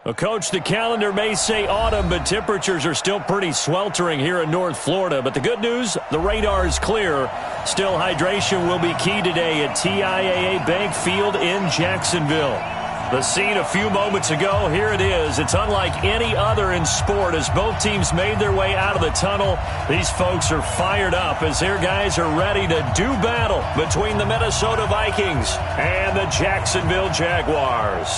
Well, Coach, the calendar may say autumn, but temperatures are still pretty sweltering here in North Florida. But the good news, the radar is clear. Still, hydration will be key today at TIAA Bank Field in Jacksonville. The scene a few moments ago, here it is. It's unlike any other in sport as both teams made their way out of the tunnel. These folks are fired up as their guys are ready to do battle between the Minnesota Vikings and the Jacksonville Jaguars.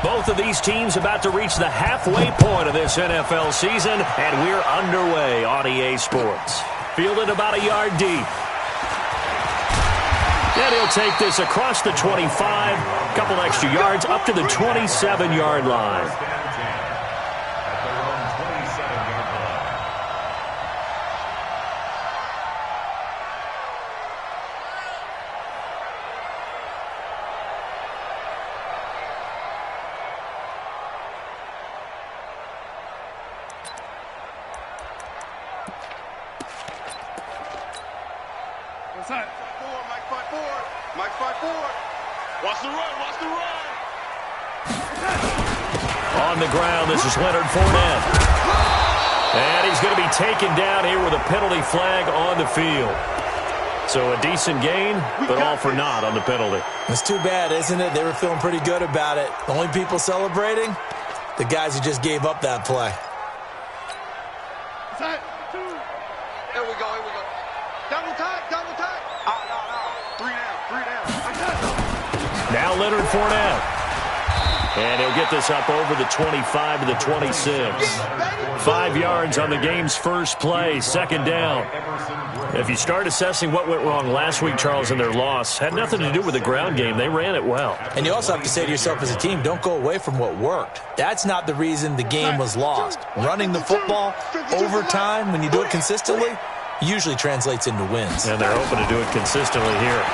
Both of these teams about to reach the halfway point of this NFL season, and we're underway on EA Sports. Fielded about a yard deep. And he'll take this across the 25, a couple extra yards up to the 27-yard line. On the ground, this is Leonard Fournette. And he's going to be taken down here with a penalty flag on the field. So a decent gain, but all for naught on the penalty. It's too bad, isn't it? They were feeling pretty good about it. The only people celebrating, the guys who just gave up that play. Here we go, here we go. Double time, double time. No. 3 down. Now Leonard Fournette. And he'll get this up over the 25 to the 26. 5 yards on the game's first play, second down. If you start assessing what went wrong last week, Charles, in their loss, had nothing to do with the ground game. They ran it well. And you also have to say to yourself as a team, don't go away from what worked. That's not the reason the game was lost. Running the football over time, when you do it consistently, usually translates into wins. And they're hoping to do it consistently here.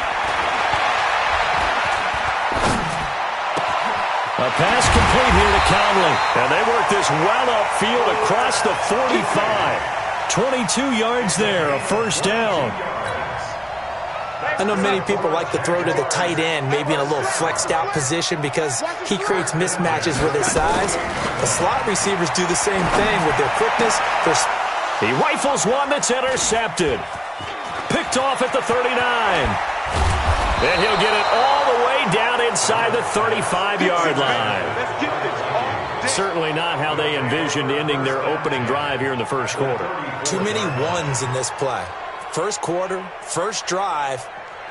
A pass complete here to Conley. And they work this well upfield across the 45. 22 yards there, a first down. I know many people like to throw to the tight end, maybe in a little flexed out position because he creates mismatches with his size. The slot receivers do the same thing with their quickness. He rifles one that's intercepted. Picked off at the 39. And he'll get it all the way down inside the 35-yard line. Certainly not how they envisioned ending their opening drive here in the first quarter. Too many ones in this play. First quarter, first drive,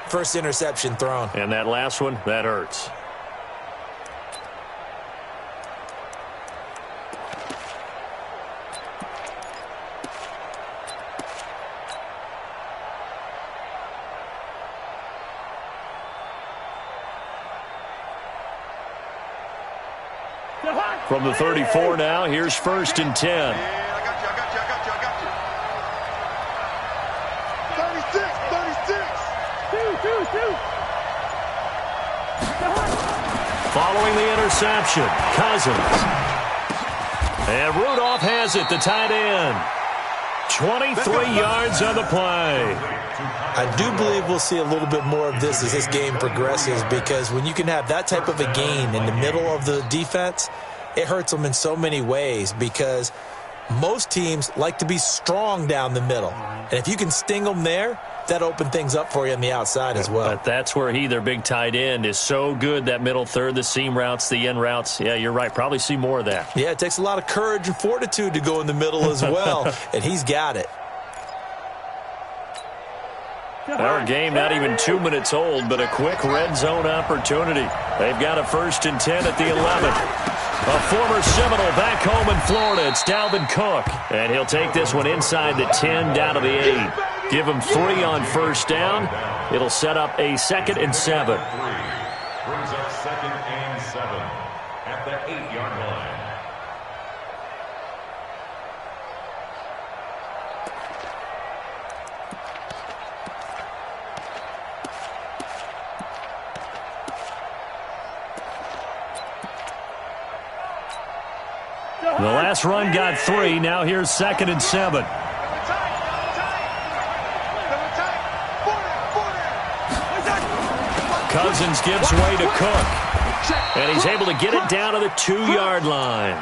first interception thrown. And that last one, that hurts. From the 34 now, here's 1st and 10. I got you. 36. Following the interception, Cousins. And Rudolph has it, the tight end. 23 yards on the play. I do believe we'll see a little bit more of this as this game progresses because when you can have that type of a gain in the middle of the defense, it hurts them in so many ways because most teams like to be strong down the middle. And if you can sting them there, that opens things up for you on the outside as well. But that's where their big tight end, is so good, that middle third, the seam routes, the end routes. Yeah, you're right. Probably see more of that. Yeah, it takes a lot of courage and fortitude to go in the middle as well, and he's got it. Our game not even 2 minutes old, but a quick red zone opportunity. They've got a 1st and 10 at the 11. A former Seminole back home in Florida. It's Dalvin Cook. And he'll take this one inside the 10 down to the 8. Give him 3 on first down. It'll set up a 2nd and 7. Brings up 2nd and 7 at the 8-yard line. The last run got 3. Now here's 2nd and 7. Cousins gives way to Cook. And he's able to get it down to the 2-yard line.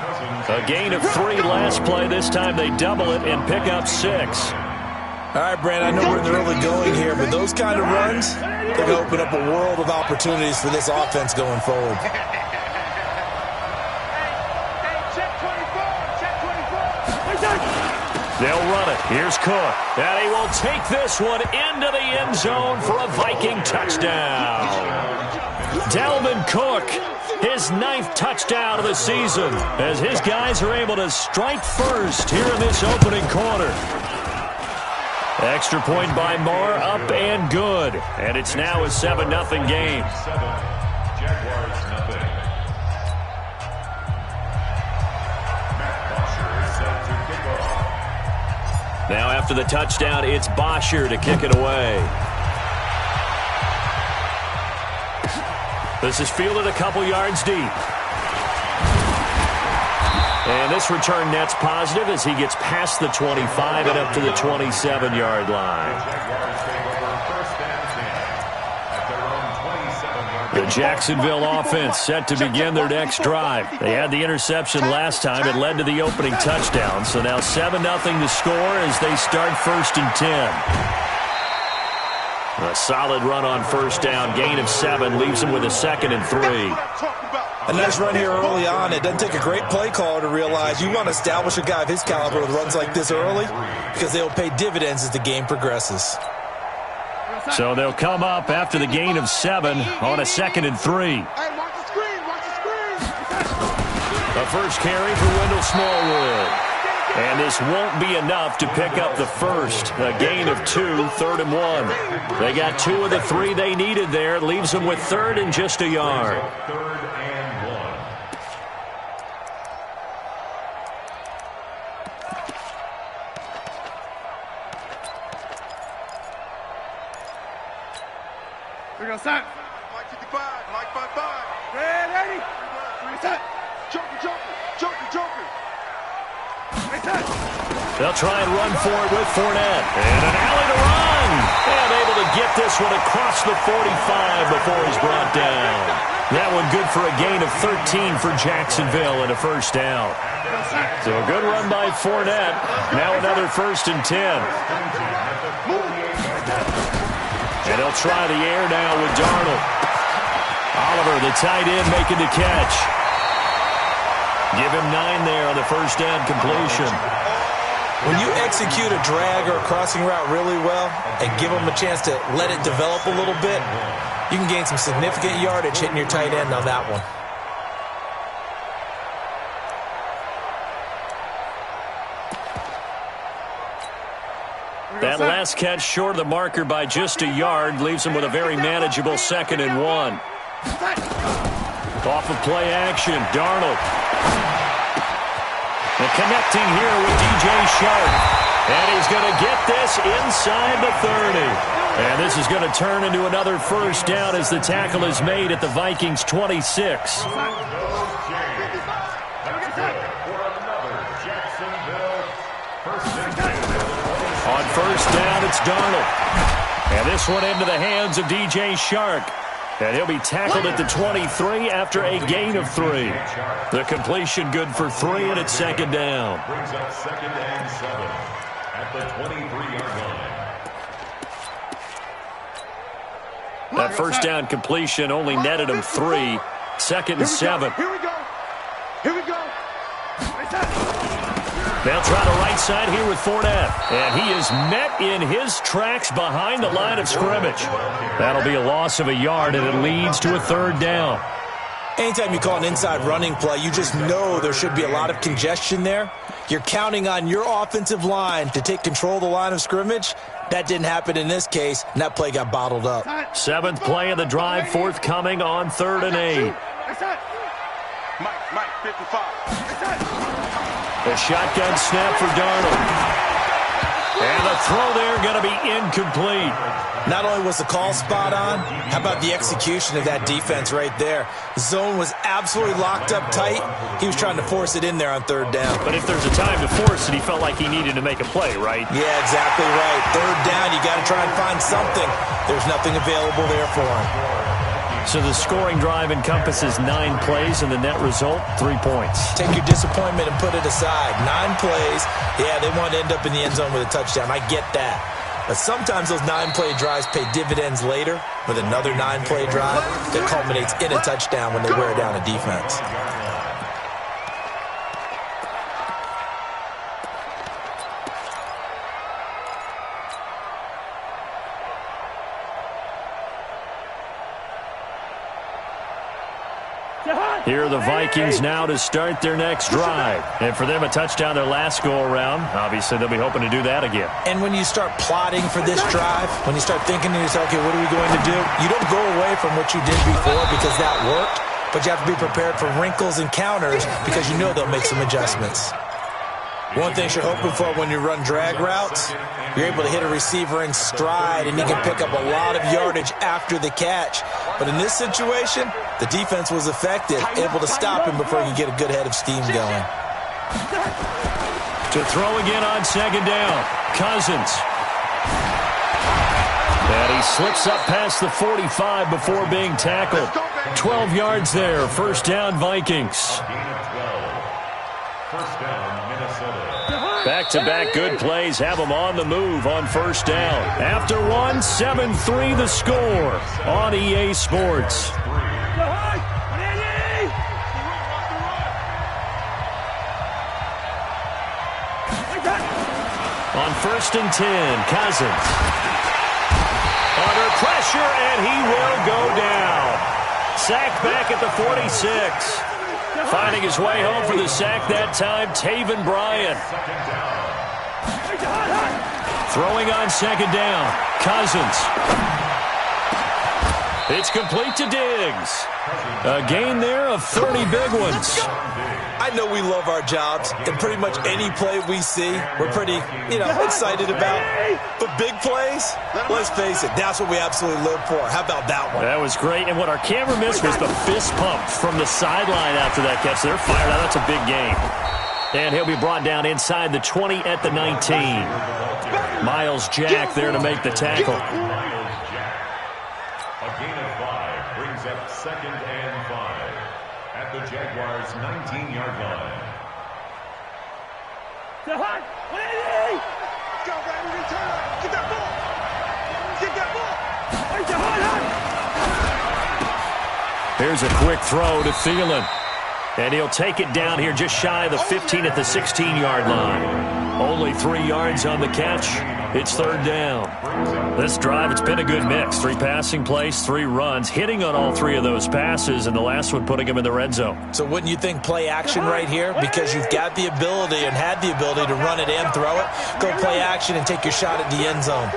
A gain of 3 last play. This time they double it and pick up 6. All right, Brandon, I know we're in the early going here, but those kind of runs, they're going to open up a world of opportunities for this offense going forward. They'll run it. Here's Cook. And he will take this one into the end zone for a Viking touchdown. Dalvin Cook, his 9th touchdown of the season, as his guys are able to strike first here in this opening quarter. Extra point by Moore, up and good. And it's now a 7-0 game. Jaguars nothing. Now after the touchdown, it's Bosher to kick it away. This is fielded a couple yards deep. And this return net's positive as he gets past the 25 and up to the 27-yard line. The Jacksonville offense set to begin their next drive. They had the interception last time. It led to the opening touchdown. So now 7-0 to score as they start 1st and 10. A solid run on 1st down. Gain of 7 leaves them with a 2nd and 3. A nice run here early on. It doesn't take a great play caller to realize you want to establish a guy of his caliber with runs like this early because they'll pay dividends as the game progresses. So they'll come up after the gain of 7 on a 2nd and 3. A first carry for Wendell Smallwood. And this won't be enough to pick up the first. A gain of 2, 3rd and 1. They got 2 of the 3 they needed there. It leaves them with 3rd and just a yard. 3rd and 1. We're going to start. Mike 55, Mike 55. Ready? Reset. Joker. Reset. They'll try and run for it with Fournette. And an alley to run. And able to get this one across the 45 before he's brought down. That one good for a gain of 13 for Jacksonville and a 1st down. So a good run by Fournette. Now another 1st and 10. And they'll try the air now with Darnold. Oliver, the tight end, making the catch. Give him 9 there on the 1st down completion. When you execute a drag or a crossing route really well and give them a chance to let it develop a little bit, you can gain some significant yardage hitting your tight end on that one. That last catch short of the marker by just a yard leaves him with a very manageable 2nd and 1. Off of play action, Darnold. And connecting here with DJ Sharp. And he's going to get this inside the 30. And this is going to turn into another 1st down as the tackle is made at the Vikings' 26. On 1st down, it's Darnold. And this one into the hands of DJ Shark. And he'll be tackled at the 23 after a gain of 3. The completion good for 3, and it's 2nd down. Brings up 2nd and 7 at the 23-yard line. That 1st down completion only netted him 3. 2nd and 7. Here we go. They'll try the right side here with Fournette. And he is met in his tracks behind the line of scrimmage. That'll be a loss of a yard, and it leads to a 3rd down. Anytime you call an inside running play, you just know there should be a lot of congestion there. You're counting on your offensive line to take control of the line of scrimmage. That didn't happen in this case, and that play got bottled up. 7th play of the drive, forthcoming on 3rd and 8. Mike 55. A shotgun snap for Darnold. And the throw there going to be incomplete. Not only was the call spot on, how about the execution of that defense right there? Zone was absolutely locked up tight. He was trying to force it in there on third down. But if there's a time to force it, he felt like he needed to make a play, right? Yeah, exactly right. Third down, you got to try and find something. There's nothing available there for him. So the scoring drive encompasses 9 plays, and the net result, 3 points. Take your disappointment and put it aside. 9 plays. Yeah, they want to end up in the end zone with a touchdown. I get that. But sometimes those 9-play drives pay dividends later with another 9-play drive that culminates in a touchdown when they wear down a defense. Here are the Vikings now to start their next drive. And for them, a touchdown their last go-around. Obviously, they'll be hoping to do that again. And when you start plotting for this drive, when you start thinking to yourself, okay, what are we going to do? You don't go away from what you did before because that worked, but you have to be prepared for wrinkles and counters because you know they'll make some adjustments. One thing you're hoping for when you run drag routes, you're able to hit a receiver in stride and he can pick up a lot of yardage after the catch. But in this situation, the defense was effective, able to stop him before he could get a good head of steam going. To throw again on second down, Cousins. And he slips up past the 45 before being tackled. 12 yards there, first down Vikings. First down, Minnesota. Back-to-back good plays have them on the move on first down. After one, 7-3 the score on EA Sports. On first and 10, Cousins. Under pressure, and he will go down. Sacked back at the 46. Finding his way home for the sack that time, Taven Bryan. Throwing on second down, Cousins. It's complete to Diggs. A gain there of 30 big ones. I know we love our jobs, and pretty much any play we see, we're pretty, excited about. But big plays, let's face it, that's what we absolutely live for. How about that one? That was great, and what our camera missed was the fist pump from the sideline after that catch. They're fired out. That's a big game. And he'll be brought down inside the 20 at the 19. Miles Jack there to make the tackle. A gain of 5 brings up second and 5 at the Jaguars' 19-yard line. Go, Brandon, return. Get that ball. Get that ball. Here's a quick throw to Thielen. And he'll take it down here just shy of the 15 at the 16-yard line. Only 3 yards on the catch. It's third down. This drive, it's been a good mix. 3 passing plays, 3 runs, hitting on all 3 of those passes, and the last one putting him in the red zone. So wouldn't you think play action right here? Because you've got the ability and had the ability to run it and throw it. Go play action and take your shot at the end zone.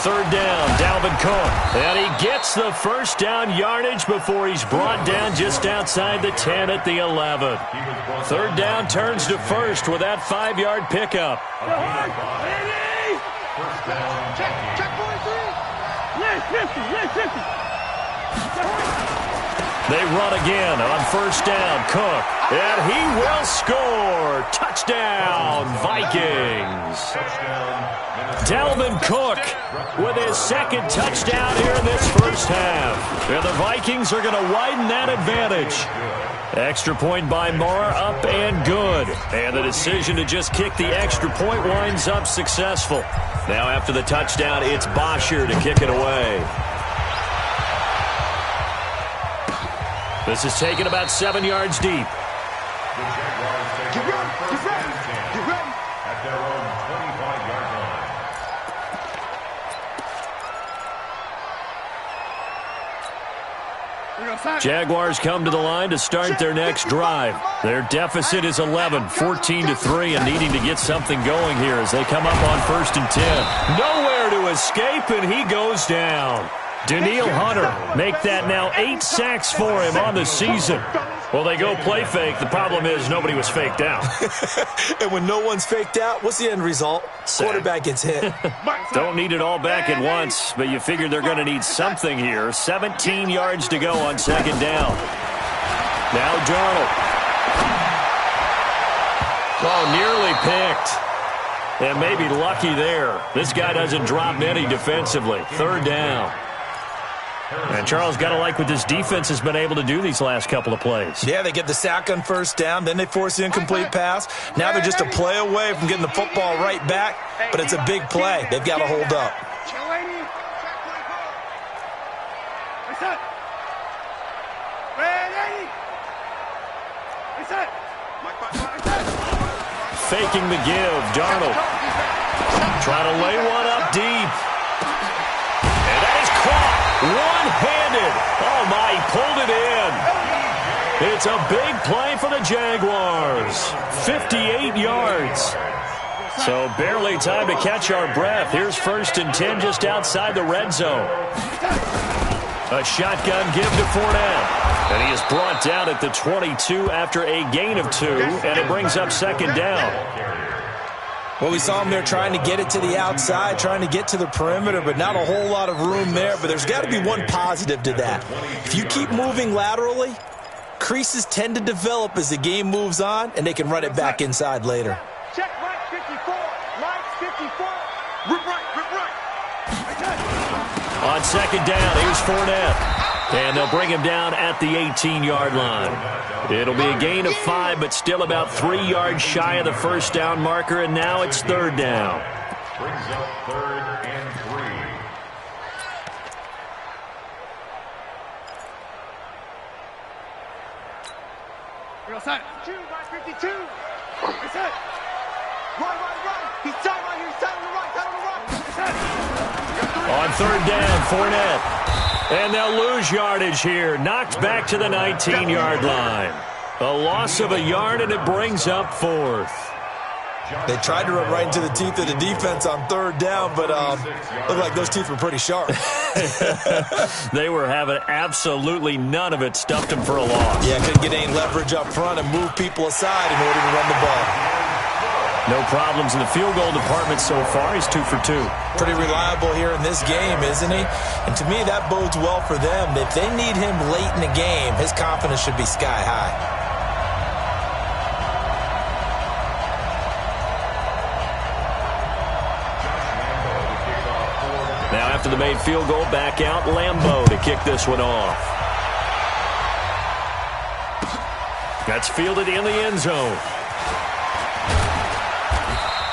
Third down, Dalvin Cook. And he gets the first down yardage before he's brought down just outside the 10 at the 11. Third down turns to first with that 5-yard pickup. They run again on first down. Cook. And he will score. Touchdown, Vikings. Dalvin Cook with his second touchdown here in this first half. And the Vikings are going to widen that advantage. Extra point by Marr, up and good. And the decision to just kick the extra point winds up successful. Now after the touchdown, it's Bosher to kick it away. This is taken about 7 yards deep. The Jaguars take over first and 10 at their own 25-yard line. Jaguars come to the line to start their next drive. Their deficit is 11, 14-3, and needing to get something going here as they come up on first and 10. Nowhere to escape, and he goes down. Daniil Hunter make that now 8 sacks for him on the season. Well, they go play fake. The problem is nobody was faked out. And when no one's faked out, what's the end result? Sack. Quarterback gets hit. Don't need it all back at once, but you figure they're going to need something here. 17 yards to go on second down. Now Darnold. Oh, nearly picked. And maybe lucky there. This guy doesn't drop many defensively. Third down. And Charles, got to like what this defense has been able to do these last couple of plays. Yeah, they get the sack on first down, then they force the incomplete pass. Now they're just a play away from getting the football right back, but it's a big play. They've got to hold up. Faking the give, Darnold. Trying to lay one up deep. And that is caught. One-handed. Oh, my, he pulled it in. It's a big play for the Jaguars. 58 yards. So barely time to catch our breath. Here's 1st and 10 just outside the red zone. A shotgun give to Fournette. And he is brought down at the 22 after a gain of 2, and it brings up second down. Well, we saw him there trying to get it to the outside, trying to get to the perimeter, but not a whole lot of room there. But there's got to be one positive to that. If you keep moving laterally, creases tend to develop as the game moves on, and they can run it back inside later. Check right 54. Right 54. Rip right. On second down, here's Fournette. And they'll bring him down at the 18-yard line. It'll be a gain of 5, but still about 3 yards shy of the first down marker, and now it's third down. Brings up 3rd and 3. Real side. 2 by 52. It's it. Right. He's tight right here. He's tight on the right. It's it. On third down, Fournette. And they'll lose yardage here. Knocked back to the 19-yard line. A loss of a yard, and it brings up 4th. They tried to run right into the teeth of the defense on third down, but looked like those teeth were pretty sharp. They were having absolutely none of it. Stuffed them for a loss. Yeah, couldn't get any leverage up front and move people aside in order to run the ball. No problems in the field goal department so far. He's 2 for 2. Pretty reliable here in this game, isn't he? And to me, that bodes well for them. If they need him late in the game, his confidence should be sky high. Now after the made field goal, back out Lambeau to kick this one off. That's fielded in the end zone.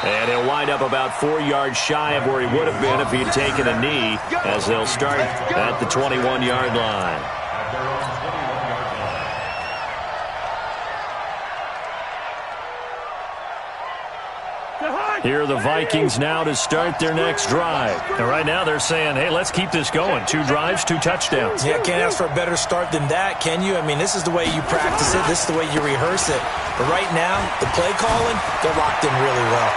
And he'll wind up about 4 yards shy of where he would have been if he had taken a knee, as they'll start at the 21-yard line. Here are the Vikings now to start their next drive. And right now they're saying, hey, let's keep this going. 2 drives, 2 touchdowns. Yeah, can't ask for a better start than that, can you? I mean, this is the way you practice it. This is the way you rehearse it. But right now, the play calling, they're locked in really well.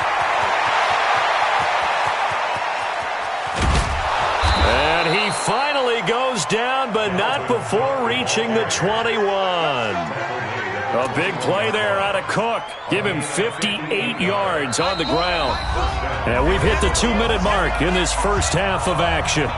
And he finally goes down, but not before reaching the 21. A big play there out of Cook. Give him 58 yards on the ground. And we've hit the 2-minute mark in this first half of action.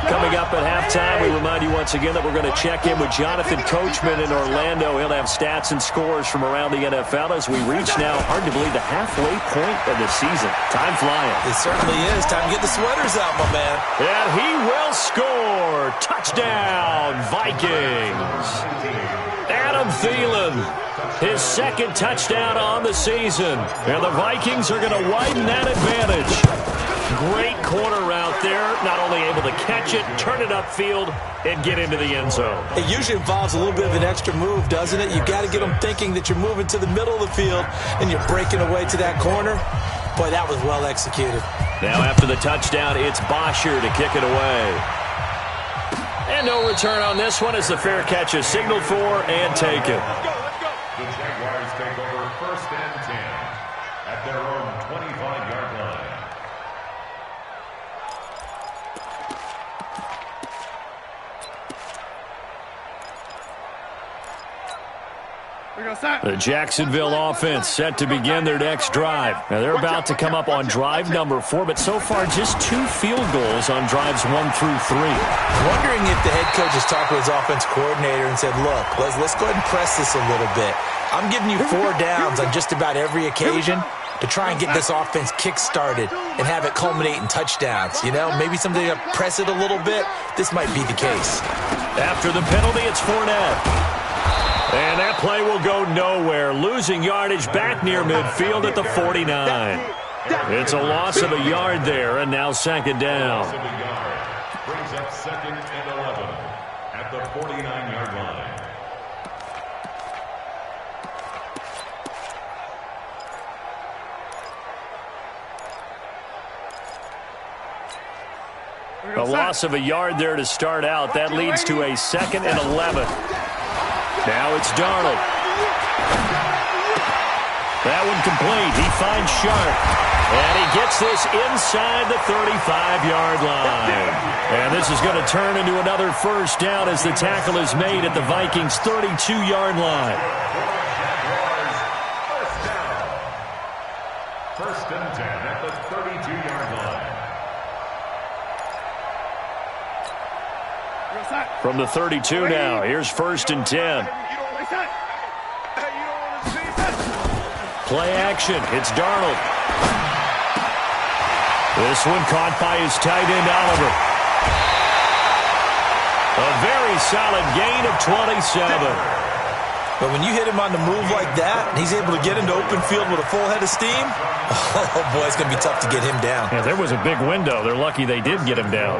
Coming up at halftime, we remind you once again that we're going to check in with Jonathan Coachman in Orlando. He'll have stats and scores from around the NFL as we reach now, hard to believe, the halfway point of the season. Time flying. It certainly is. Time to get the sweaters out, my man. And he will score. Touchdown, Vikings. Adam Thielen, his second touchdown on the season. And the Vikings are going to widen that advantage. Great corner route there. Not only able to catch it, turn it upfield, and get into the end zone. It usually involves a little bit of an extra move, doesn't it? You've got to get them thinking that you're moving to the middle of the field and you're breaking away to that corner. Boy, that was well executed. Now after the touchdown, it's Bosher to kick it away. And no return on this one as the fair catch is signaled for and taken. The Jaguars take over 1st and 10 at their own 25-yard line. The Jacksonville offense set to begin their next drive. Now they're about to come up on drive number 4, but so far just 2 field goals on drives 1 through 3. Wondering if the head coach has talked with his offense coordinator and said, look, let's go ahead and press this a little bit. I'm giving you 4 downs on just about every occasion to try and get this offense kick-started and have it culminate in touchdowns. You know, maybe something to press it a little bit. This might be the case. After the penalty, it's Fournette. And that play will go nowhere, losing yardage back near midfield at the 49. It's a loss of a yard there, and now second down. Brings up second and 11 at the 49-yard line. A loss of a yard there to start out. That leads to a second and 11. Now it's Darnold. That one complete. He finds Sharp. And he gets this inside the 35-yard line. And this is going to turn into another first down as the tackle is made at the Vikings' 32-yard line. First and 10 at the 32-yard line. From the 32 now, here's first and 10. Play action, it's Darnold. This one caught by his tight end, Oliver. A very solid gain of 27. But when you hit him on the move like that, and he's able to get into open field with a full head of steam, oh boy, it's going to be tough to get him down. Yeah, there was a big window. They're lucky they did get him down.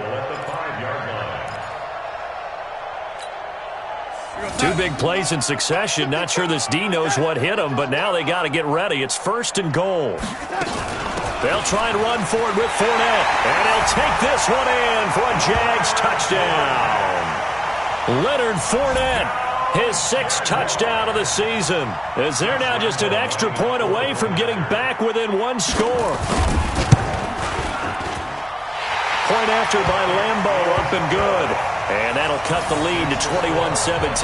2 big plays in succession. Not sure this D knows what hit him, but now they got to get ready. It's first and goal. They'll try and run for it with Fournette. And he'll take this one in for a Jags touchdown. Leonard Fournette, his 6th touchdown of the season, as they're now just an extra point away from getting back within 1 score. Point after by Lambeau, up and good. And that'll cut the lead to 21-17.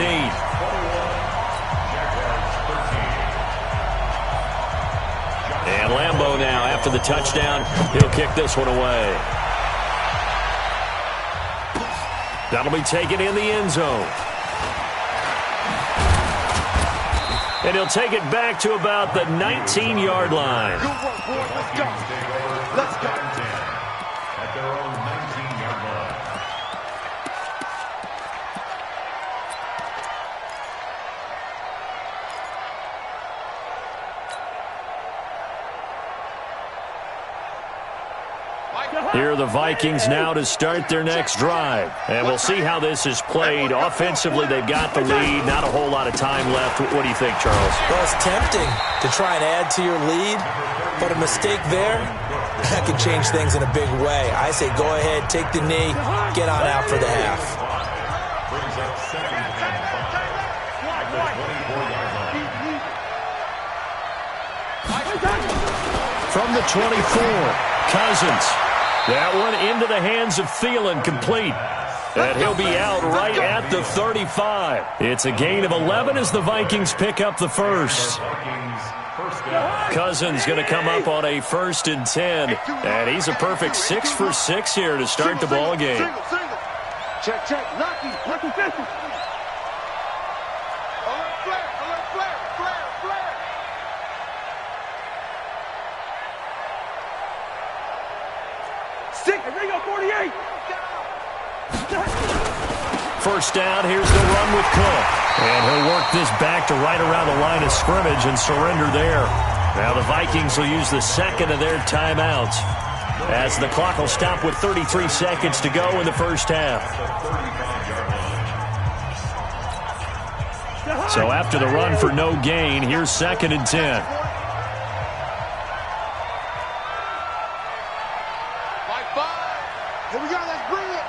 And Lambeau now, after the touchdown, he'll kick this one away. That'll be taken in the end zone. And he'll take it back to about the 19-yard line. Good work, boys. Let's go. Let's go. At their own 19-yard line. Here are the Vikings now to start their next drive. And we'll see how this is played. Offensively, they've got the lead. Not a whole lot of time left. What do you think, Charles? Well, it's tempting to try and add to your lead, but a mistake there, that can change things in a big way. I say go ahead, take the knee, get on out for the half. Brings up second and 5 at the 24-yard line. From the 24, Cousins. That one into the hands of Thielen, complete. And he'll be out right at the 35. It's a gain of 11 as the Vikings pick up the first. Cousins going to come up on a 1st and 10. And he's a perfect 6 for 6 here to start the ball game. Check, check. Lucky. Lucky 50. Alert, flare. Alert, flare. Flare, flare. Six. There you go, 48. First down, here's the run with Cook. And he'll work this back to right around the line of scrimmage and surrender there. Now the Vikings will use the second of their timeouts, as the clock will stop with 33 seconds to go in the first half. So after the run for no gain, here's 2nd and 10. Here we go, let's bring it.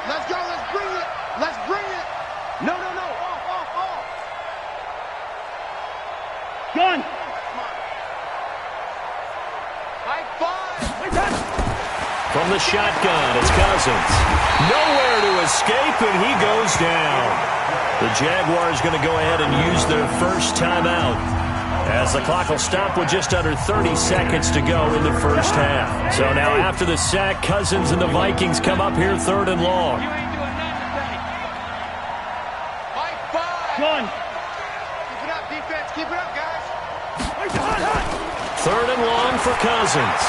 Let's go, let's bring it. Let's bring it. No, no, no. Off. Gun. High five. From the shotgun, it's Cousins. Nowhere to escape, and he goes down. The Jaguars going to go ahead and use their first timeout, as the clock will stop with just under 30 seconds to go in the first half. So now after the sack, Cousins and the Vikings come up here 3rd and long. You ain't doing nothing today. Fight five. One. Keep it up, defense. Keep it up, guys. 3rd and long for Cousins.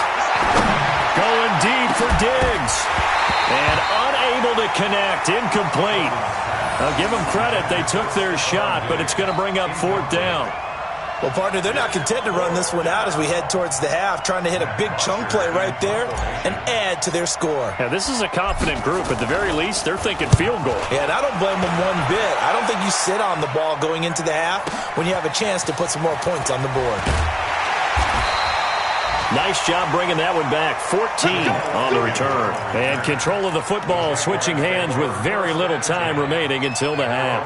Going deep for Diggs. And unable to connect. Incomplete. I'll give them credit. They took their shot, but it's going to bring up 4th down. Well, partner, they're not content to run this one out as we head towards the half, trying to hit a big chunk play right there and add to their score. Yeah, this is a confident group. At the very least, they're thinking field goal. Yeah, and I don't blame them one bit. I don't think you sit on the ball going into the half when you have a chance to put some more points on the board. Nice job bringing that one back. 14 on the return. And control of the football switching hands with very little time remaining until the half.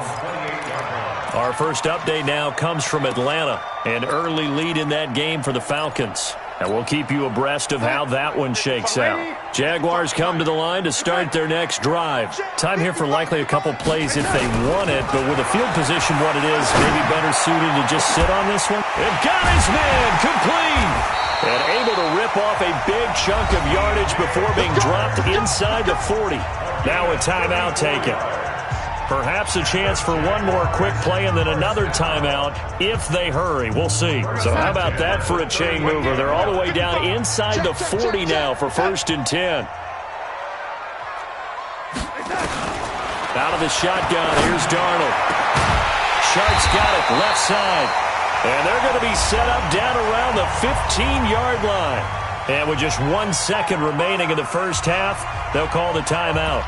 Our first update now comes from Atlanta. An early lead in that game for the Falcons. And we'll keep you abreast of how that one shakes out. Jaguars come to the line to start their next drive. Time here for likely a couple plays if they want it, but with the field position what it is, maybe better suited to just sit on this one. And got his man complete. And able to rip off a big chunk of yardage before being dropped inside the 40. Now a timeout taken. Perhaps a chance for one more quick play and then another timeout if they hurry. We'll see. So how about that for a chain mover? They're all the way down inside the 40 now for 1st and 10. Out of the shotgun, here's Darnold. Shark's got it left side. And they're going to be set up down around the 15-yard line. And with just 1 second remaining in the first half, they'll call the timeout.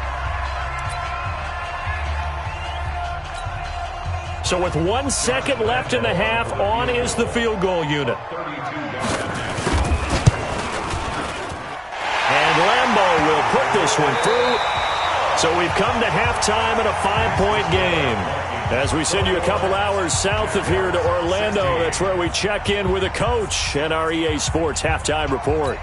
So with 1 second left in the half, on is the field goal unit. And Lambeau will put this one through. So we've come to halftime in a 5-point game. As we send you a couple hours south of here to Orlando, that's where we check in with a coach and our EA Sports halftime report.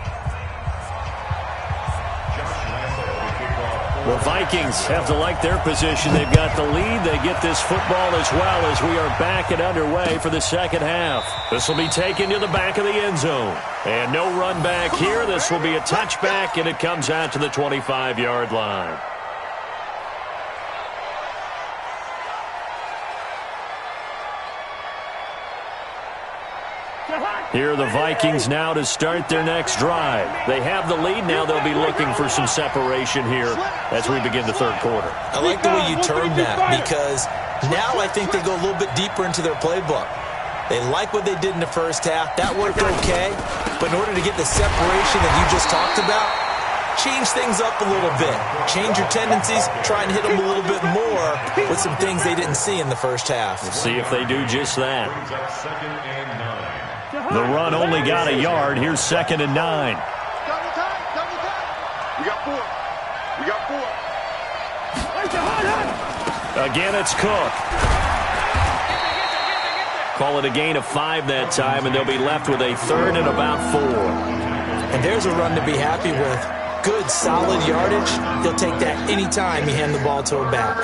The Vikings have to like their position. They've got the lead. They get this football as well as we are back and underway for the second half. This will be taken to the back of the end zone. And no run back here. This will be a touchback, and it comes out to the 25-yard line. Here are the Vikings now to start their next drive. They have the lead. Now they'll be looking for some separation here as we begin the third quarter. I like the way you term that because now I think they go a little bit deeper into their playbook. They like what they did in the first half. That worked okay. But in order to get the separation that you just talked about, change things up a little bit. Change your tendencies. Try and hit them a little bit more with some things they didn't see in the first half. We'll see if they do just that. The run only got a yard. Here's 2nd and 9. Double time, double time. We got 4. We got 4. Again, it's Cook. Call it a gain of 5 that time, and they'll be left with a 3rd and about 4. And there's a run to be happy with. Good, solid yardage. He'll take that anytime you hand the ball to a back.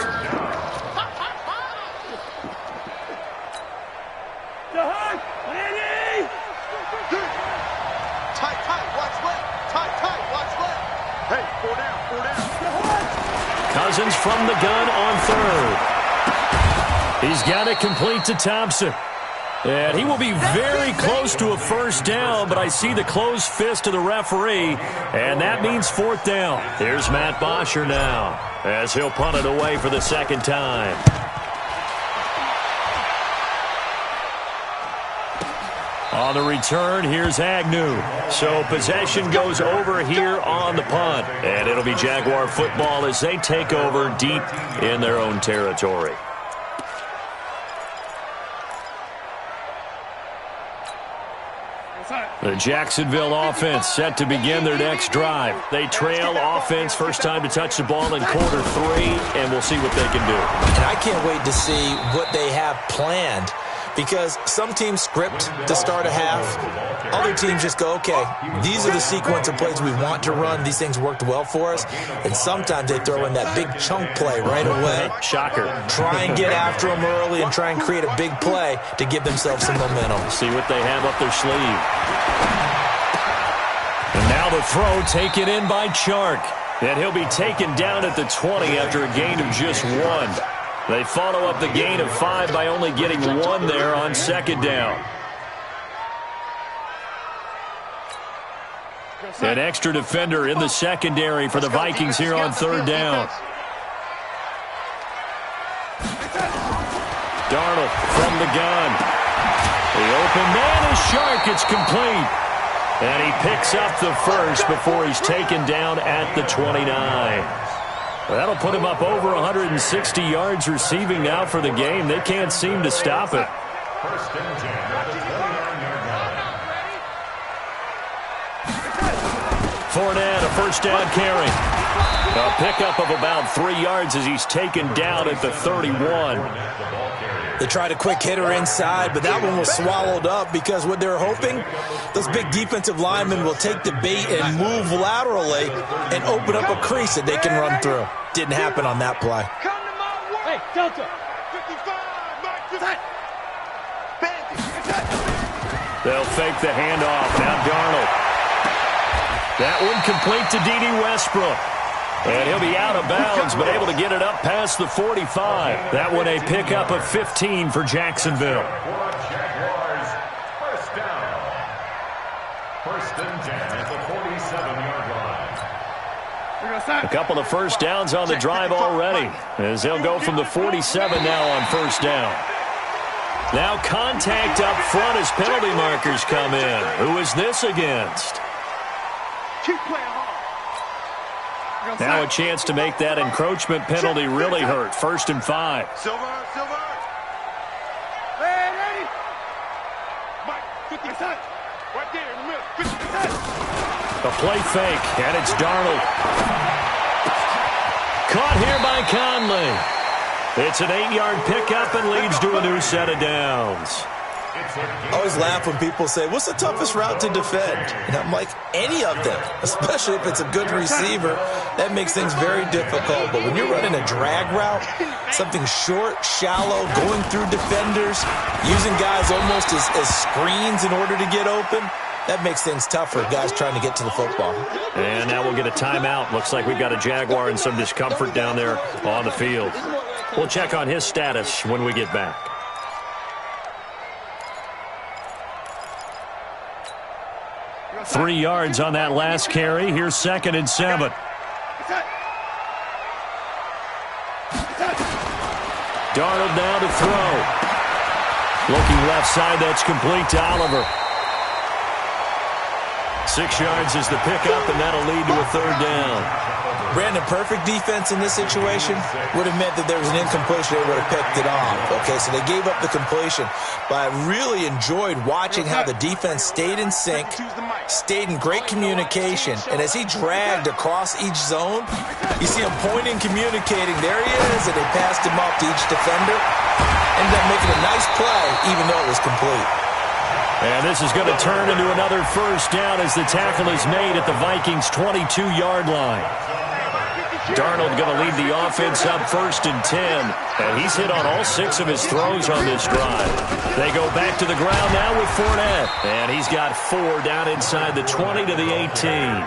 Cousins from the gun on 3rd. He's got it complete to Thompson. And he will be very close to a first down, but I see the closed fist of the referee, and that means 4th down. Here's Matt Bosher now as he'll punt it away for the second time. On the return, here's Agnew. So possession goes over here on the punt. And it'll be Jaguar football as they take over deep in their own territory. The Jacksonville offense set to begin their next drive. They trail offense, first time to touch the ball in quarter 3, and we'll see what they can do. And I can't wait to see what they have planned because some teams script to start a half. Other teams just go, okay, these are the sequence of plays we want to run. These things worked well for us. And sometimes they throw in that big chunk play right away. Shocker. Try and get after them early and try and create a big play to give themselves some momentum. See what they have up their sleeve. And now the throw taken in by Chark. And he'll be taken down at the 20 after a gain of just 1. They follow up the gain of 5 by only getting 1 there on second down. An extra defender in the secondary for the Vikings here on third down. Darnold from the gun. The open man is Chark. It's complete. And he picks up the first before he's taken down at the 29. Well, that'll put him up over 160 yards receiving now for the game. They can't seem to stop it. First and 10 at the 29-yard line. Fournette, a first down carry. A pickup of about 3 yards as he's taken down at the 31. They tried a quick hitter inside, but that one was swallowed up because what they're hoping, those big defensive linemen will take the bait and move laterally and open up a crease that they can run through. Didn't happen on that play. Hey, Delta. 55, They'll fake the handoff. Now Darnold. That one complete to D.D. Westbrook. And he'll be out of bounds, but able to get it up past the 45. That one a pickup of 15 for Jacksonville. Jaguars, first down. First and 10 at the 47-yard line. A couple of first downs on the drive already, as they'll go from the 47 now on first down. Now contact up front as penalty markers come in. Who is this against? keep playing hard. Now a chance to make that encroachment penalty really hurt. First and 5. Silver. Ready? Mike, 50%. Right there in the middle. 50%. A play fake, and it's Darnold. Caught here by Conley. It's an 8-yard pickup and leads to a new set of downs. I always laugh when people say, what's the toughest route to defend? And I'm like, any of them, especially if it's a good receiver. That makes things very difficult. But when you're running a drag route, something short, shallow, going through defenders, using guys almost as screens in order to get open, that makes things tough for guys trying to get to the football. And now we'll get a timeout. Looks like we've got a Jaguar in some discomfort down there on the field. We'll check on his status when we get back. Three yards on that last carry. Here's 2nd and 7. Darnold now to throw. Looking left side, that's complete to Oliver. 6 yards is the pickup, and that'll lead to a 3rd down. Brandon, perfect defense in this situation would have meant that there was an incompletion. They would have picked it off. Okay, so they gave up the completion. But I really enjoyed watching how the defense stayed in sync, stayed in great communication, and as he dragged across each zone, you see him pointing, communicating. There he is, and they passed him off to each defender. Ended up making a nice play, even though it was complete. And this is going to turn into another 1st down as the tackle is made at the Vikings' 22-yard line. Darnold going to lead the offense up 1st and 10. And he's hit on all 6 of his throws on this drive. They go back to the ground now with Fournette. And he's got 4 down inside the 20 to the 18.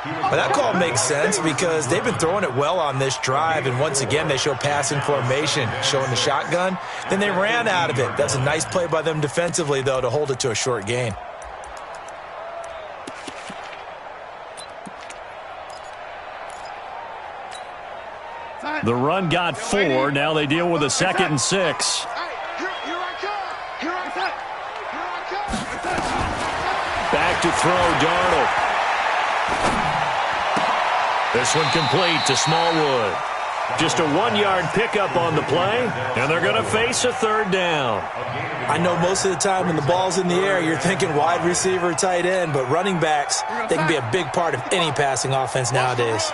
But that call makes sense because they've been throwing it well on this drive, and once again they show passing formation, showing the shotgun. Then they ran out of it. That's a nice play by them defensively, though, to hold it to a short gain. The run got 4. Now they deal with a 2nd and 6. Back to throw, Darnold. This one complete to Smallwood. Just a 1-yard pickup on the play, and they're going to face a 3rd down. I know most of the time when the ball's in the air, you're thinking wide receiver, tight end, but running backs, they can be a big part of any passing offense nowadays.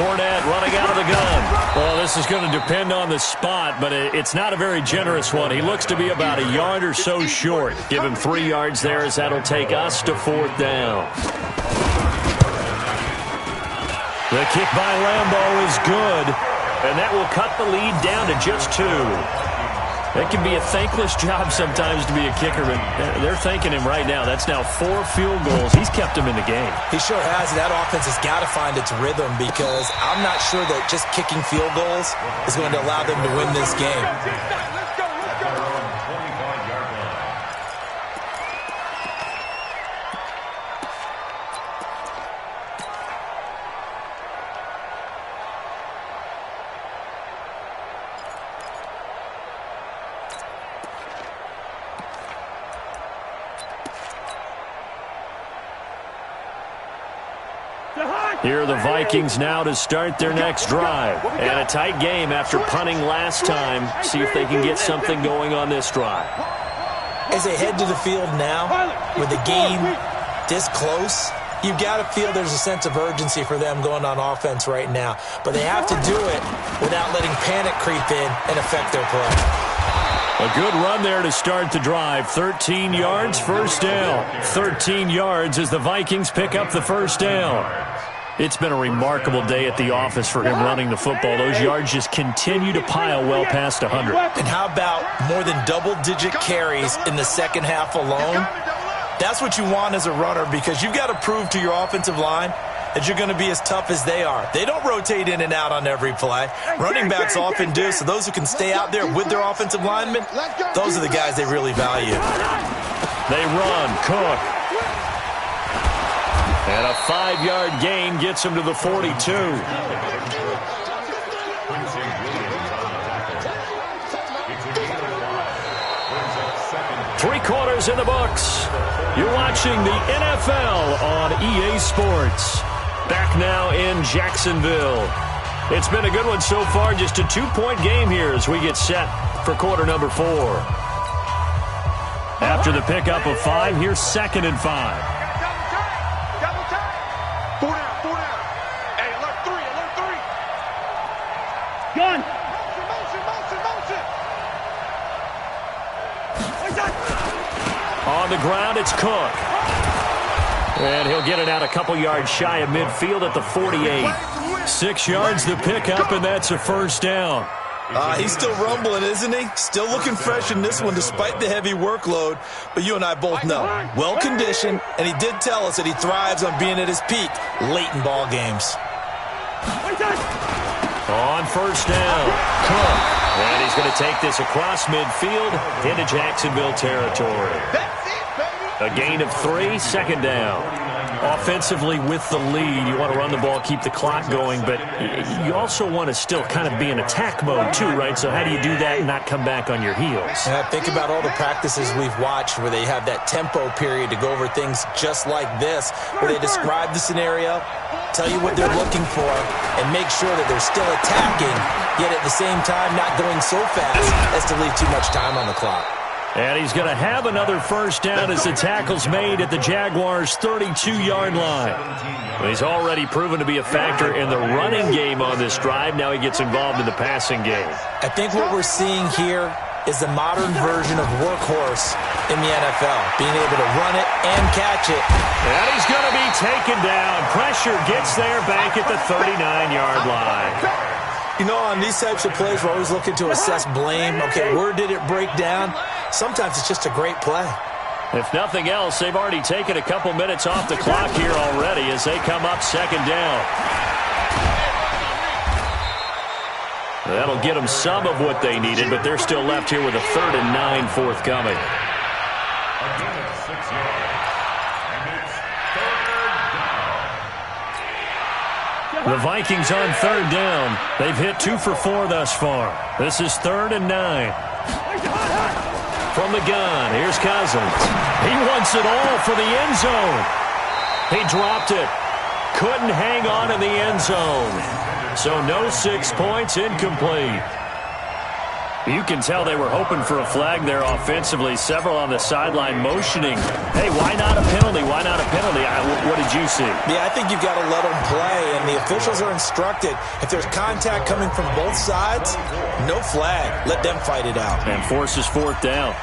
Fournette running out of the gun. Well, this is going to depend on the spot, but it's not a very generous one. He looks to be about a yard or so short. Give him 3 yards there as that'll take us to 4th down. The kick by Lambeau is good, and that will cut the lead down to just 2. It can be a thankless job sometimes to be a kicker, but they're thanking him right now. That's now 4 field goals. He's kept him in the game. He sure has. That offense has got to find its rhythm because I'm not sure that just kicking field goals is going to allow them to win this game. Here are the Vikings now to start their next drive. And a tight game after punting last time. See if they can get something going on this drive. As they head to the field now, with the game this close, you've got to feel there's a sense of urgency for them going on offense right now. But they have to do it without letting panic creep in and affect their play. A good run there to start the drive. 13 yards, first down. 13 yards as the Vikings pick up the first down. It's been a remarkable day at the office for him running the football. Those yards just continue to pile well past 100. And how about more than double-digit carries in the second half alone? That's what you want as a runner because you've got to prove to your offensive line that you're going to be as tough as they are. They don't rotate in and out on every play. Running backs often do, so those who can stay out there with their offensive linemen, those are the guys they really value. They run, Cook. And a 5-yard gain gets him to the 42. 3 quarters in the books. You're watching the NFL on EA Sports. Back now in Jacksonville. It's been a good one so far. Just a 2-point game here as we get set for quarter number 4. After the pickup of 5, here's 2nd and 5. Gun! Motion! On the ground, it's Cook. And he'll get it out a couple yards shy of midfield at the 48. 6 yards the pickup, and that's a first down. He's still rumbling, isn't he? Still looking fresh in this one despite the heavy workload. But you and I both know, well-conditioned, and he did tell us that he thrives on being at his peak late in ball games. On first down, Cook. And he's going to take this across midfield into Jacksonville territory. A gain of 3, 2nd down. Offensively with the lead, you want to run the ball, keep the clock going, but you also want to still kind of be in attack mode too, right? So how do you do that and not come back on your heels? And I think about all the practices we've watched where they have that tempo period to go over things just like this, where they describe the scenario, tell you what they're looking for, and make sure that they're still attacking, yet at the same time not going so fast as to leave too much time on the clock. And he's going to have another first down as the tackle's made at the Jaguars' 32-yard line. Well, he's already proven to be a factor in the running game on this drive. Now he gets involved in the passing game. I think what we're seeing here is the modern version of workhorse in the NFL, being able to run it and catch it. And he's going to be taken down. Pressure gets there back at the 39-yard line. You know, on these types of plays, we're always looking to assess blame. Okay, where did it break down? Sometimes it's just a great play. If nothing else, they've already taken a couple minutes off the clock here already as they come up 2nd down. That'll get them some of what they needed, but they're still left here with a 3rd and 9 forthcoming. The Vikings on 3rd down. They've hit 2 for 4 thus far. This is 3rd and 9. From the gun, here's Cousins. He wants it all for the end zone. He dropped it. Couldn't hang on in the end zone. So no 6 points, incomplete. You can tell they were hoping for a flag there offensively. Several on the sideline motioning, hey, why not a penalty? Why not a penalty? What did you see? Yeah, I think you've got to let them play, and the officials are instructed. If there's contact coming from both sides, no flag. Let them fight it out. And forces fourth down.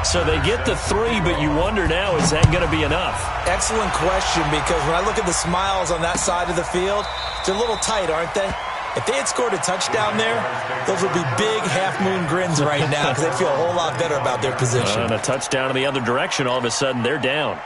So they get the 3, but you wonder now, is that going to be enough? Excellent question, because when I look at the smiles on that side of the field, they're a little tight, aren't they? If they had scored a touchdown there, those would be big half-moon grins right now because they'd feel a whole lot better about their position. And a touchdown in the other direction, all of a sudden they're down.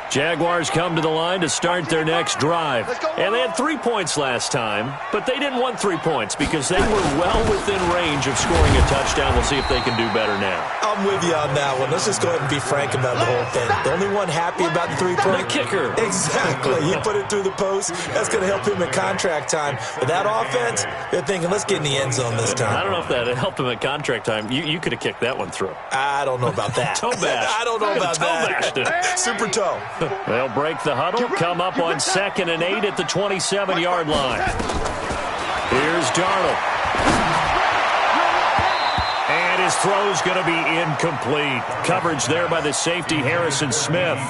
Jaguars come to the line to start their next drive. And they had 3 points last time, but they didn't want 3 points because they were well within range of scoring a touchdown. We'll see if they can do better now. I'm with you on that one. Let's just go ahead and be frank about the whole thing. The only one happy about the 3-point? The kicker. Exactly. He put it through the post. That's going to help him at contract time. But that offense, they're thinking, let's get in the end zone this time. I don't know if that helped him at contract time. You could have kicked that one through. I don't know about that. Toe bash. I don't know about that. Super toe. They'll break the huddle, come up on 2nd and 8 at the 27-yard line. Here's Darnold. And his throw's going to be incomplete. Coverage there by the safety, Harrison Smith.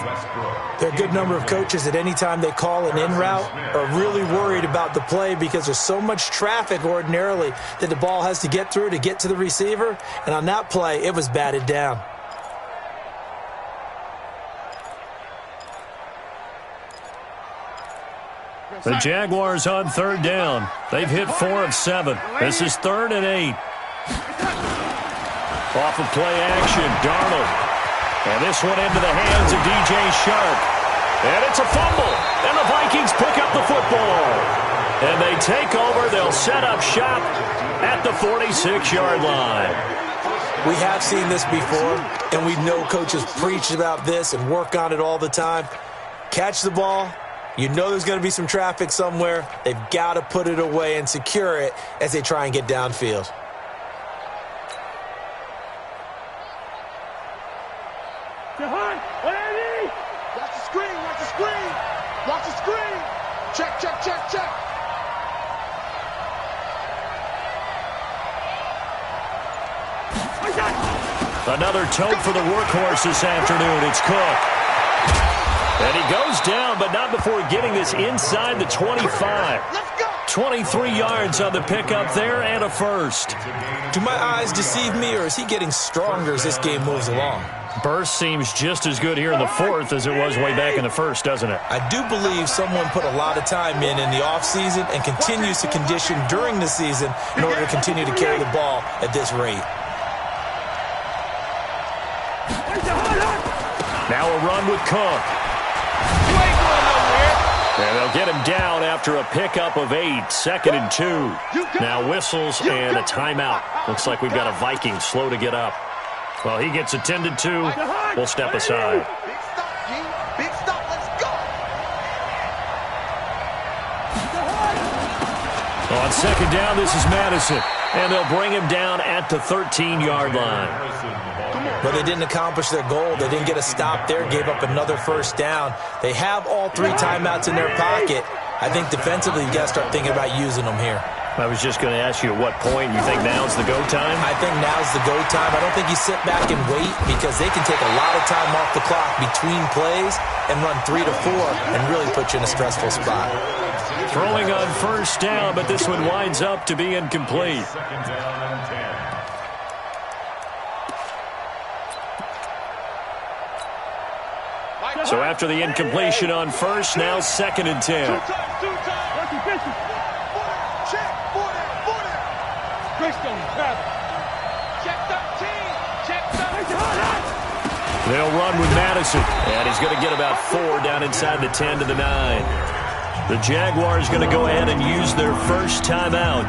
There are a good number of coaches that any time they call an in route are really worried about the play because there's so much traffic ordinarily that the ball has to get through to get to the receiver. And on that play, it was batted down. The Jaguars on 3rd down. They've hit 4 of 7. This is 3rd and 8. Off of play action, Darnold. And this one into the hands of DJ Shark. And it's a fumble. And the Vikings pick up the football. And they take over. They'll set up shop at the 46-yard line. We have seen this before, and we know coaches preach about this and work on it all the time. Catch the ball. You know there's going to be some traffic somewhere. They've got to put it away and secure it as they try and get downfield. Watch the screen, watch the screen. Watch the screen. Check, check, check, check. Another tote for the workhorse this afternoon. It's Cook. And he goes down, but not before getting this inside the 25. 23 yards on the pickup there and a first. Do my eyes deceive me, or is he getting stronger as this game moves along? Burst seems just as good here in the 4th as it was way back in the 1st, doesn't it? I do believe someone put a lot of time in the offseason and continues to condition during the season in order to continue to carry the ball at this rate. Now a run with Cook. And they'll get him down after a pickup of 8, 2nd and 2. Now whistles and a timeout. Looks like we've got a Viking slow to get up. Well, he gets attended to. We'll step aside. Big stop, G. Big stop. Let's go. On 2nd down, this is Madison. And they'll bring him down at the 13-yard line. But they didn't accomplish their goal. They didn't get a stop there, gave up another first down. They have all 3 timeouts in their pocket. I think defensively you got to start thinking about using them here. I was just going to ask you at what point you think now's the go time? I think now's the go time. I don't think you sit back and wait because they can take a lot of time off the clock between plays and run 3 to 4 and really put you in a stressful spot. Throwing on first down, but this one winds up to be incomplete. So after the incompletion on first, now 2nd and 10. They'll run with Madison, and he's going to get about 4 down inside the 10 to the 9. The Jaguars going to go ahead and use their first timeout.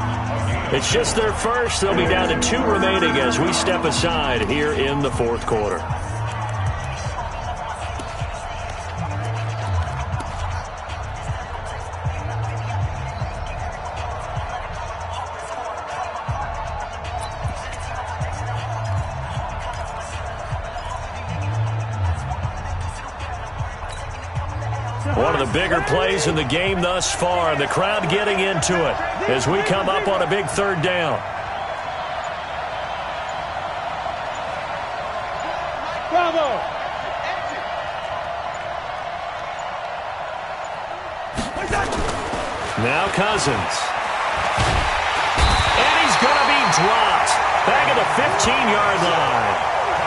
It's just their first. They'll be down to 2 remaining as we step aside here in the 4th quarter. One of the the bigger plays in the game thus far. The crowd getting into it as we come up on a big third down. Bravo! Now Cousins. And he's going to be dropped. Back at the 15-yard line.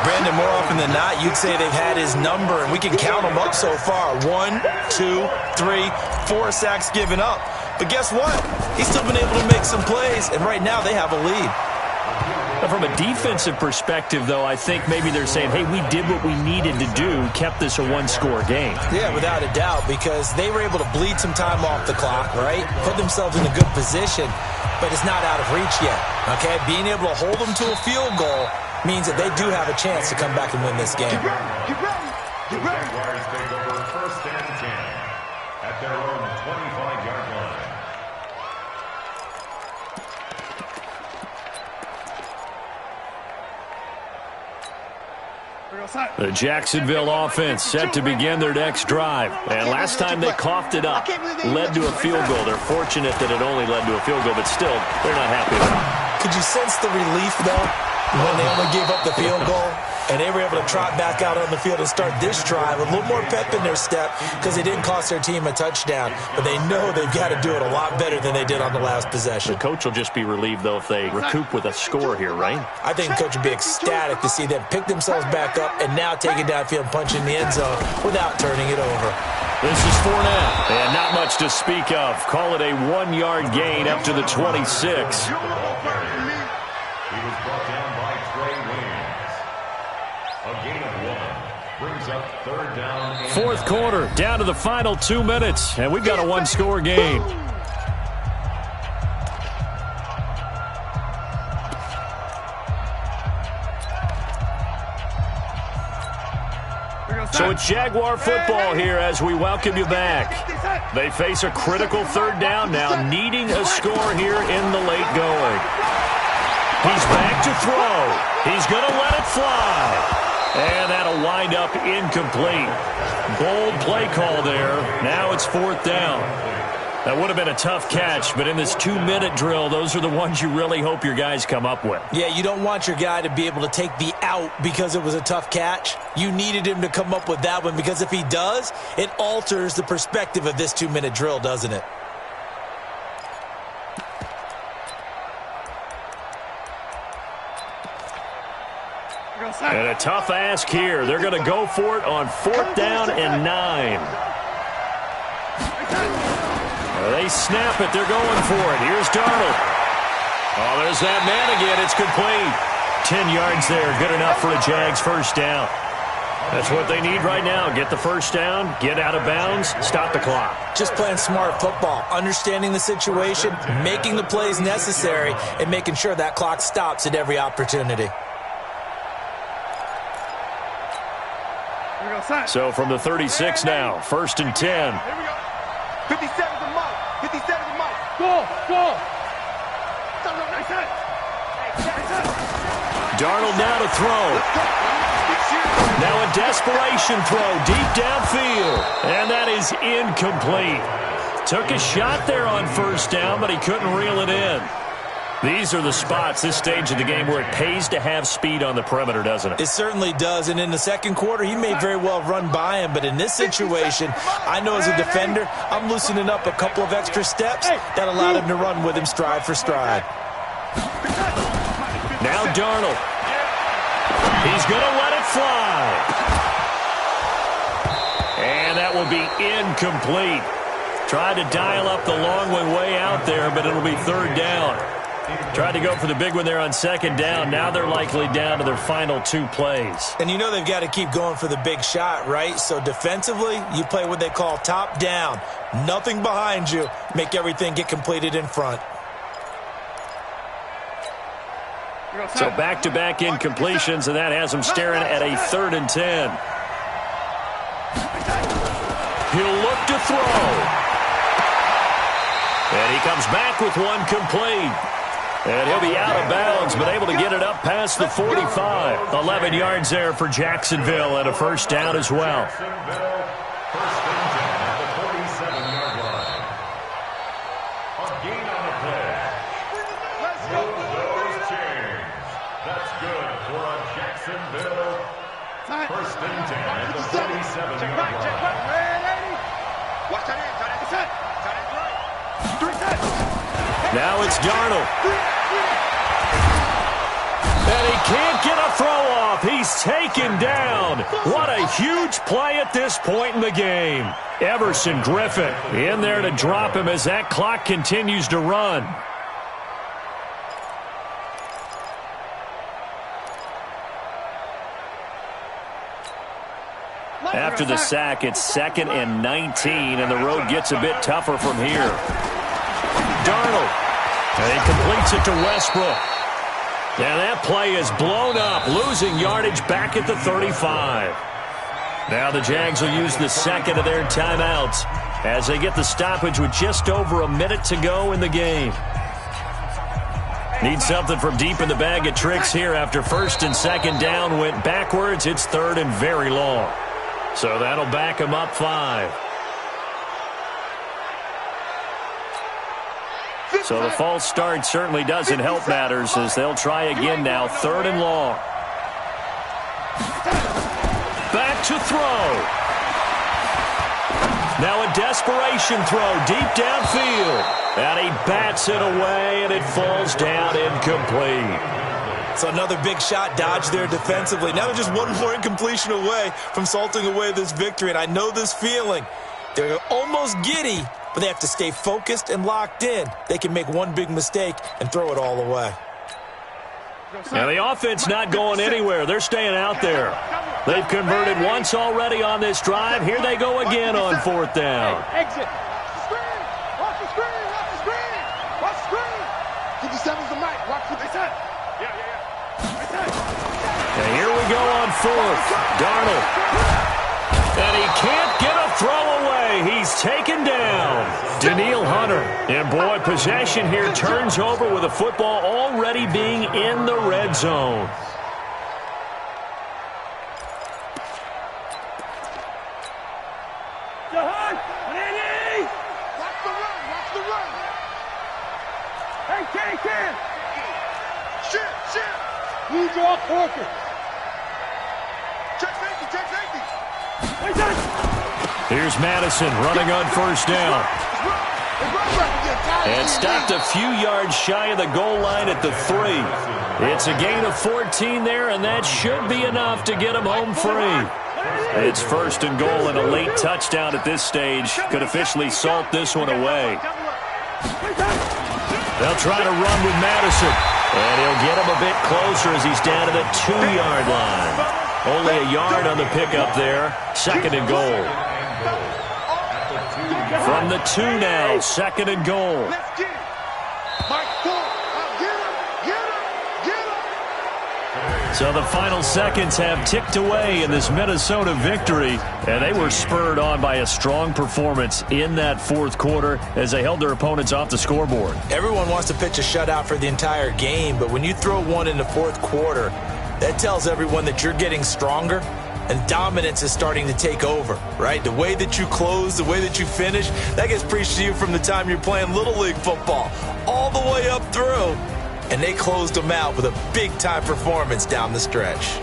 Brandon, more often than not, you'd say they've had his number, and we can count them up so far. 1, 2, 3, 4 sacks given up. But guess what? He's still been able to make some plays, and right now they have a lead. From a defensive perspective, though, I think maybe they're saying, hey, we did what we needed to do, kept this a one-score game. Yeah, without a doubt, because they were able to bleed some time off the clock, right? Put themselves in a good position, but it's not out of reach yet, okay? Being able to hold them to a field goal means that they do have a chance to come back and win this game. Get ready! The Jaguars take over 1st and 10 at their own 25-yard line. The Jacksonville offense set to begin their next drive. And last time they coughed it up, led to a field goal. They're fortunate that it only led to a field goal, but still, they're not happy with it. Could you sense the relief, though, when they only gave up the field goal? And they were able to trot back out on the field and start this drive with a little more pep in their step because it didn't cost their team a touchdown. But they know they've got to do it a lot better than they did on the last possession. The coach will just be relieved, though, if they recoup with a score here, right? I think the coach would be ecstatic to see them pick themselves back up and now take it downfield and punch in the end zone without turning it over. This is Fournette, and not much to speak of. Call it a 1-yard gain up to the 26. He was brought down by Trey Williams. A gain of 1 brings up 3rd down. Fourth quarter, down to the final 2 minutes, and we've got a one-score game. So it's Jaguar football here as we welcome you back. They face a critical 3rd down now, needing a score here in the late going. He's back to throw. He's going to let it fly. And that'll wind up incomplete. Bold play call there. Now it's 4th down. That would have been a tough catch, but in this 2-minute drill, those are the ones you really hope your guys come up with. Yeah, you don't want your guy to be able to take the out because it was a tough catch. You needed him to come up with that one because if he does, it alters the perspective of this 2-minute drill, doesn't it? And a tough ask here. They're going to go for it on 4th down and 9. They snap it. They're going for it. Here's Darnold. Oh, there's that man again. It's complete. 10 yards there. Good enough for a Jags 1st down. That's what they need right now. Get the 1st down, get out of bounds, stop the clock. Just playing smart football, understanding the situation, making the plays necessary, and making sure that clock stops at every opportunity. So from the 36 now, 1st and 10. Here we go. 57 to Mike. 57 to Mike. Go. Darnold now to throw. Now a desperation throw deep downfield. And that is incomplete. Took a shot there on 1st down, but he couldn't reel it in. These are the spots, this stage of the game, where it pays to have speed on the perimeter, doesn't it? It certainly does, and in the second quarter, he may very well run by him, but in this situation, I know as a defender, I'm loosening up a couple of extra steps that allowed him to run with him stride for stride. Now Darnold. He's going to let it fly. And that will be incomplete. Tried to dial up the long way out there, but it'll be 3rd down. Tried to go for the big one there on 2nd down. Now they're likely down to their final 2 plays. And you know they've got to keep going for the big shot, right? So defensively, you play what they call top down. Nothing behind you. Make everything get completed in front. So back-to-back incompletions, and that has them staring at a 3rd and 10. He'll look to throw. And he comes back with one complete. And he'll be out of bounds, but able to get it up past the 45. 11 yards there for Jacksonville and a 1st down as well. gain on the play. Move those chains. That's good for a Jacksonville first and 10 at the 47-yard line. Watch that in, tight end. Now it's Darnold. And he can't get a throw off. He's taken down. What a huge play at this point in the game. Everson Griffin in there to drop him as that clock continues to run. After the sack, it's 2nd and 19, and the road gets a bit tougher from here. Darnold. And he completes it to Westbrook. And that play is blown up, losing yardage back at the 35. Now the Jags will use the second of their timeouts as they get the stoppage with just over a minute to go in the game. Need something from deep in the bag of tricks here after 1st and 2nd down went backwards. It's 3rd and very long. So that'll back him up 5. So the false start certainly doesn't help matters as they'll try again now. 3rd and long. Back to throw. Now a desperation throw deep downfield. And he bats it away, and it falls down incomplete. So another big shot dodged there defensively. Now they're just one more incompletion away from salting away this victory. And I know this feeling. They're almost giddy, but they have to stay focused and locked in. They can make one big mistake and throw it all away. Now the offense not going anywhere. They're staying out there. They've converted once already on this drive. Here they go again on 4th down. Exit. Screen. Watch the screen. Watch the screen. Watch the screen. 57's the mic. Watch what they said. Yeah. And here we go on 4th. Darnold. And he can't get a throw away. He's taken down. Danielle Hunter. And boy, possession here turns over with the football already being in the red zone. Watch the run. Watch the run. Hey, Ken. Shit. Need your quarter. Check safety. Here's Madison running on 1st down. And stopped a few yards shy of the goal line at the 3. It's a gain of 14 there, and that should be enough to get him home free. It's 1st and goal, and a late touchdown at this stage could officially salt this one away. They'll try to run with Madison, and he'll get him a bit closer as he's down to the 2-yard line. Only a yard on the pickup there. 2nd and goal. From the 2 now, 2nd and goal. Let's get it. Mike, get him. So the final seconds have ticked away in this Minnesota victory, and they were spurred on by a strong performance in that 4th quarter as they held their opponents off the scoreboard. Everyone wants to pitch a shutout for the entire game, but when you throw one in the 4th quarter, that tells everyone that you're getting stronger and dominance is starting to take over, right? The way that you close, the way that you finish, that gets preached to you from the time you're playing Little League football all the way up through. And they closed them out with a big-time performance down the stretch.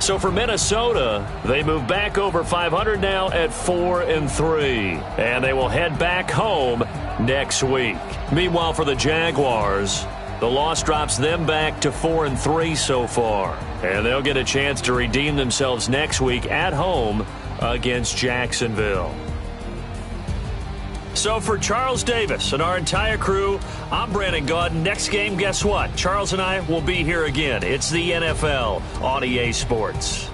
So for Minnesota, they move back over 500 now at 4-3. And they will head back home next week. Meanwhile, for the Jaguars, the loss drops them back to 4-3 so far. And they'll get a chance to redeem themselves next week at home against Jacksonville. So for Charles Davis and our entire crew, I'm Brandon Gaudin. Next game, guess what? Charles and I will be here again. It's the NFL on EA Sports.